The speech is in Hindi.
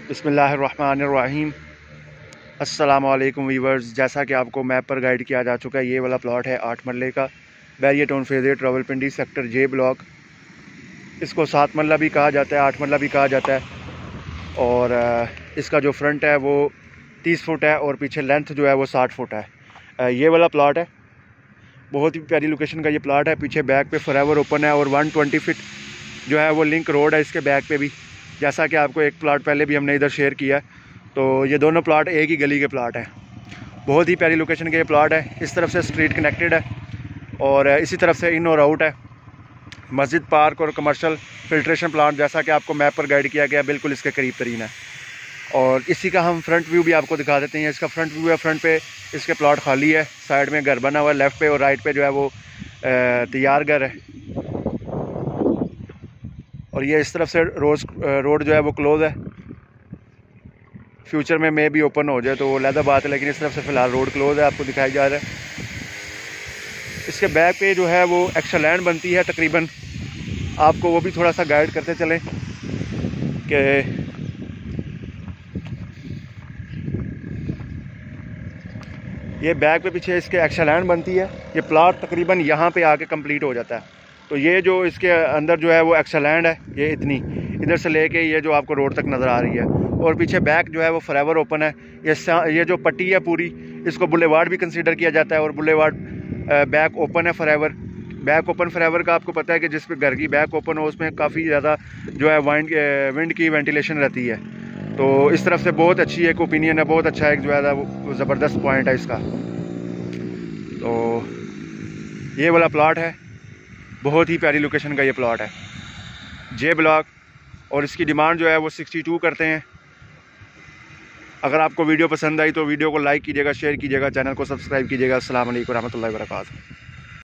बिस्मिल्लाहिर्रहमानिर्रहीम। अस्सलामुअलैकुम वीवर्स, जैसा कि आपको मैप पर गाइड किया जा चुका है, ये वाला प्लॉट है 8 मरले का, बैरियर टाउन फेज़ ए, रावलपिंडी सेक्टर जे ब्लॉक। इसको 7 मरला भी कहा जाता है, 8 मरला भी कहा जाता है। और इसका जो फ्रंट है वो 30 फुट है और पीछे लेंथ जो है वो 60 फुट है। ये वाला प्लॉट है, बहुत ही प्यारी लोकेशन का ये प्लॉट है। पीछे बैक पे फॉरएवर ओपन है और 120 फीट जो है वो लिंक रोड है इसके बैक पे भी, जैसा कि आपको एक प्लॉट पहले भी हमने इधर शेयर किया है। तो ये दोनों प्लॉट एक ही गली के प्लॉट हैं। बहुत ही प्यारी लोकेशन के ये प्लॉट है। इस तरफ से स्ट्रीट कनेक्टेड है और इसी तरफ से इन और आउट है। मस्जिद, पार्क और कमर्शियल फिल्ट्रेशन प्लांट, जैसा कि आपको मैप पर गाइड किया गया, बिल्कुल इसके करीब तरीन है। और इसी का हम फ्रंट व्यू भी आपको दिखा देते हैं। इसका फ्रंट व्यू है, फ्रंट पे इसके प्लॉट खाली है, साइड में घर बना हुआ है, लेफ़्ट पे और राइट पे जो है वो तैयार घर है। और ये इस तरफ से रोड जो है वो क्लोज़ है। फ्यूचर में मे भी ओपन हो जाए तो वो अलग बात है, लेकिन इस तरफ से फ़िलहाल रोड क्लोज़ है, आपको दिखाई जा रहा है। इसके बैक पे जो है वो एक्स्ट्रा लैंड बनती है तकरीबन, आपको वो भी थोड़ा सा गाइड करते चलें कि ये बैक पे पीछे इसके एक्स्ट्रा लैंड बनती है। ये प्लॉट तकरीबन यहाँ पे आके कंप्लीट हो जाता है। तो ये जो इसके अंदर जो है वो एक्स्ट्रा लैंड है, ये इतनी इधर से लेके ये जो आपको रोड तक नज़र आ रही है। और पीछे बैक जो है वो फॉरएवर ओपन है। ये जो पट्टी है पूरी, इसको बुलेवार्ड भी कंसीडर किया जाता है। और बुलेवार्ड बैक ओपन है फॉरएवर। बैक ओपन फॉरएवर का आपको पता है कि जिस पे घर की बैक ओपन हो उसमें काफ़ी ज़्यादा जो है विंड की वेंटिलेशन रहती है। तो इस तरफ से बहुत अच्छी एक ओपिनियन है, बहुत अच्छा एक जो है वो ज़बरदस्त पॉइंट है इसका। तो ये वाला प्लॉट है, बहुत ही प्यारी लोकेशन का ये प्लॉट है, जे ब्लॉक। और इसकी डिमांड जो है वो 62 करते हैं। अगर आपको वीडियो पसंद आई तो वीडियो को लाइक कीजिएगा, शेयर कीजिएगा, चैनल को सब्सक्राइब कीजिएगा। अस्सलाम वालेकुम रहमतुल्लाहि व बरकातहू।